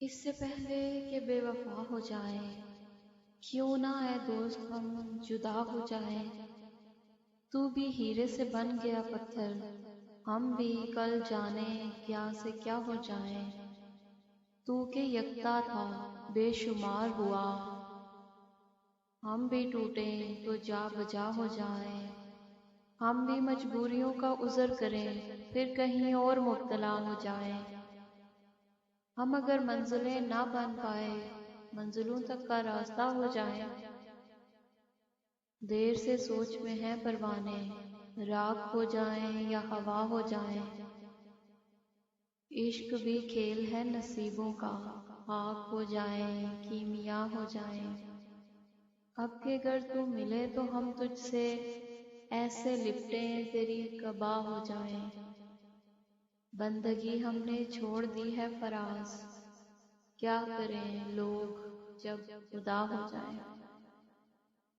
اس سے پہلے کہ بے وفا ہو جائیں، کیوں نہ اے دوست ہم جدا ہو جائیں۔ تو بھی ہیرے سے بن گیا پتھر، ہم بھی کل جانے کیا سے کیا ہو جائیں۔ تو کہ یکتا تھا بے شمار ہوا، ہم بھی ٹوٹیں تو جا بجا ہو جائیں۔ ہم بھی مجبوریوں کا عذر کریں پھر کہیں اور مبتلا ہو جائیں۔ ہم اگر منزلیں نہ بن پائے منزلوں تک کا راستہ ہو جائیں۔ دیر سے سوچ میں ہیں پروانے، راکھ ہو جائیں یا ہوا ہو جائیں۔ عشق بھی کھیل ہے نصیبوں کا، خاک ہو جائیں کیمیا ہو جائیں۔ اب کہ گر تو ملے تو ہم تجھ سے ایسے لپٹیں تیری قبا ہو جائیں۔ بندگی ہم نے چھوڑ دی ہے فراز، کیا کریں لوگ جب خدا ہو جائیں۔